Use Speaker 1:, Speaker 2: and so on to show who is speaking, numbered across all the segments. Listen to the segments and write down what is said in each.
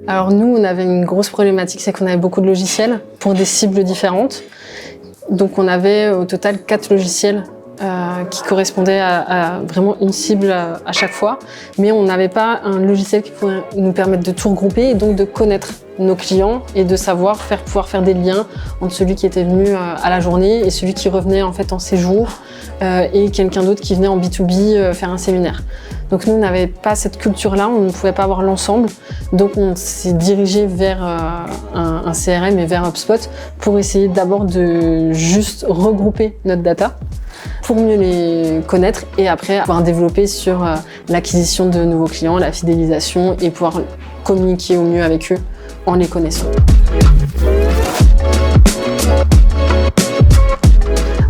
Speaker 1: Alors nous, on avait une grosse problématique, c'est qu'on avait beaucoup de logiciels pour des cibles différentes. Donc on avait au total 4 logiciels qui correspondaient à vraiment une cible à chaque fois. Mais on n'avait pas un logiciel qui pouvait nous permettre de tout regrouper et donc de connaître nos clients et de pouvoir faire des liens entre celui qui était venu à la journée et celui qui revenait en fait en séjour et quelqu'un d'autre qui venait en B2B faire un séminaire. Donc nous, on n'avait pas cette culture-là, on ne pouvait pas avoir l'ensemble. Donc on s'est dirigé vers un CRM et vers HubSpot pour essayer d'abord de juste regrouper notre data pour mieux les connaître et après pouvoir développer sur l'acquisition de nouveaux clients, la fidélisation et pouvoir communiquer au mieux avec eux en les connaissant.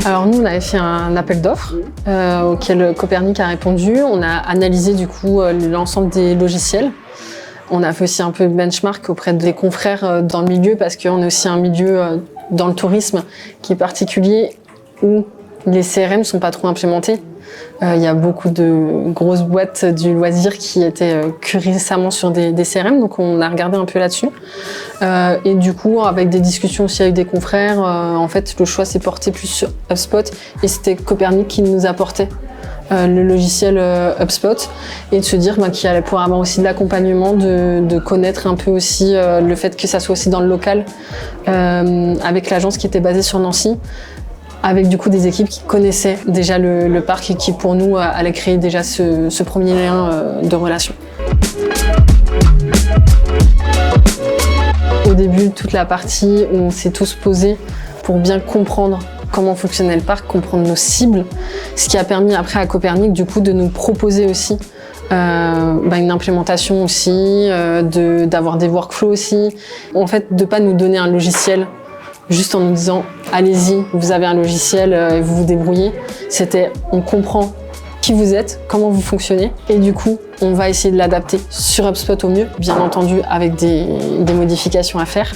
Speaker 1: Alors nous, on avait fait un appel d'offres auquel Copernic a répondu. On a analysé du coup l'ensemble des logiciels. On a fait aussi un peu de benchmark auprès des confrères dans le milieu parce qu'on est aussi un milieu dans le tourisme qui est particulier où les CRM ne sont pas trop implémentés. Il y a beaucoup de grosses boîtes du loisir qui étaient que récemment sur des CRM, donc on a regardé un peu là-dessus. Et du coup, avec des discussions aussi avec des confrères, en fait, le choix s'est porté plus sur HubSpot et c'était Copernic qui nous apportait le logiciel HubSpot et de se dire qu'il allait pouvoir avoir aussi de l'accompagnement, de connaître un peu aussi le fait que ça soit aussi dans le local, avec l'agence qui était basée sur Nancy, avec du coup des équipes qui connaissaient déjà le parc et qui pour nous allaient créer déjà ce premier lien de relation. Au début, toute la partie où on s'est tous posés pour bien comprendre comment fonctionnait le parc, comprendre nos cibles, ce qui a permis après à Copernic du coup de nous proposer aussi une implémentation aussi, d'avoir des workflows aussi. En fait, de pas nous donner un logiciel juste en nous disant allez-y, vous avez un logiciel et vous vous débrouillez. C'était on comprend qui vous êtes, comment vous fonctionnez et du coup on va essayer de l'adapter sur HubSpot au mieux, bien entendu avec des modifications à faire,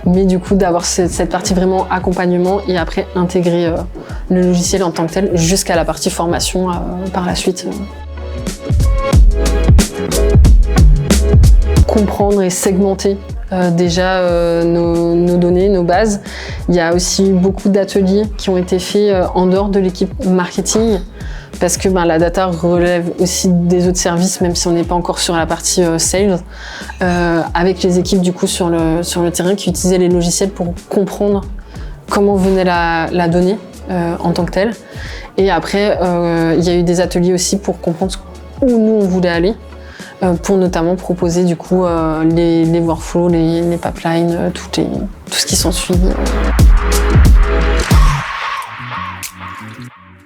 Speaker 1: mais du coup d'avoir cette partie vraiment accompagnement et après intégrer le logiciel en tant que tel jusqu'à la partie formation par la suite. Comprendre et segmenter déjà nos données, nos bases. Il y a aussi beaucoup d'ateliers qui ont été faits en dehors de l'équipe marketing parce que la data relève aussi des autres services, même si on n'est pas encore sur la partie sales, avec les équipes du coup sur le terrain qui utilisaient les logiciels pour comprendre comment venait la donnée en tant que telle. Et après, il y a eu des ateliers aussi pour comprendre où nous on voulait aller. Pour notamment proposer du coup les workflows, les pipelines, tout ce qui s'ensuit.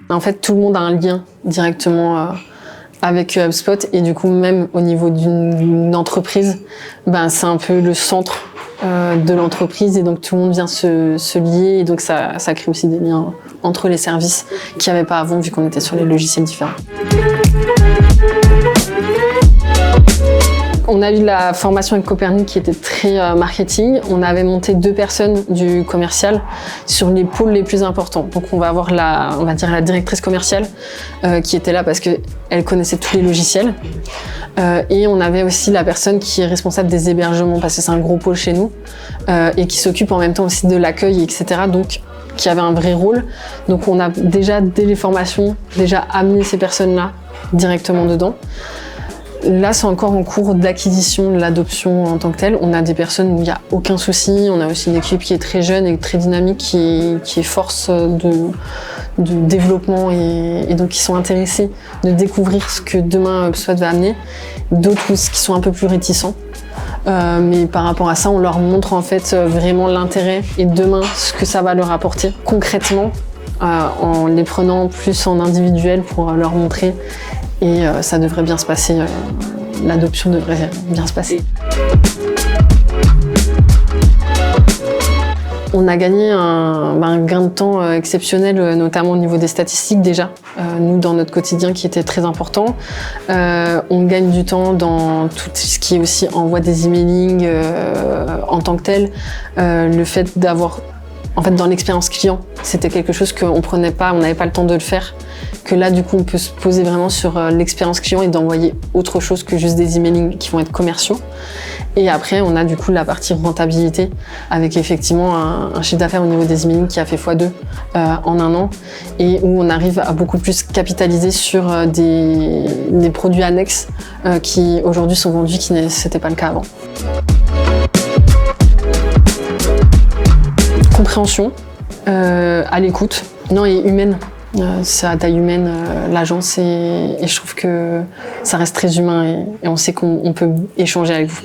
Speaker 1: En fait, tout le monde a un lien directement avec HubSpot et du coup même au niveau d'une entreprise, c'est un peu le centre de l'entreprise et donc tout le monde vient se lier et donc ça crée aussi des liens entre les services qu'il n'y avait pas avant vu qu'on était sur les logiciels différents. On a eu la formation avec Copernic qui était très marketing. On avait monté 2 personnes du commercial sur les pôles les plus importants. Donc on va avoir la directrice commerciale qui était là parce qu'elle connaissait tous les logiciels. Et on avait aussi la personne qui est responsable des hébergements parce que c'est un gros pôle chez nous et qui s'occupe en même temps aussi de l'accueil, etc. Donc qui avait un vrai rôle. Donc on a déjà, dès les formations, amené ces personnes-là directement dedans. Là, c'est encore en cours d'acquisition de l'adoption en tant que telle. On a des personnes où il n'y a aucun souci. On a aussi une équipe qui est très jeune et très dynamique, qui est force de développement et donc qui sont intéressés de découvrir ce que demain HubSpot va amener. D'autres qui sont un peu plus réticents. Mais par rapport à ça, on leur montre en fait vraiment l'intérêt et demain ce que ça va leur apporter concrètement en les prenant plus en individuel pour leur montrer. Et ça devrait bien se passer, l'adoption devrait bien se passer. On a gagné un gain de temps exceptionnel, notamment au niveau des statistiques déjà, nous dans notre quotidien qui était très important. On gagne du temps dans tout ce qui est aussi envoi des emailing en tant que tel, le fait d'avoir En fait, dans l'expérience client, c'était quelque chose qu'on prenait pas, on n'avait pas le temps de le faire. Que là, du coup, on peut se poser vraiment sur l'expérience client et d'envoyer autre chose que juste des emailing qui vont être commerciaux. Et après, on a du coup la partie rentabilité avec effectivement un chiffre d'affaires au niveau des emailing qui a fait x2 en un an et où on arrive à beaucoup plus capitaliser sur des produits annexes qui aujourd'hui sont vendus, qui n'était pas le cas avant. Compréhension, à l'écoute, non, et humaine. C'est à taille humaine, l'agence, et je trouve que ça reste très humain et on sait qu'on peut échanger avec vous.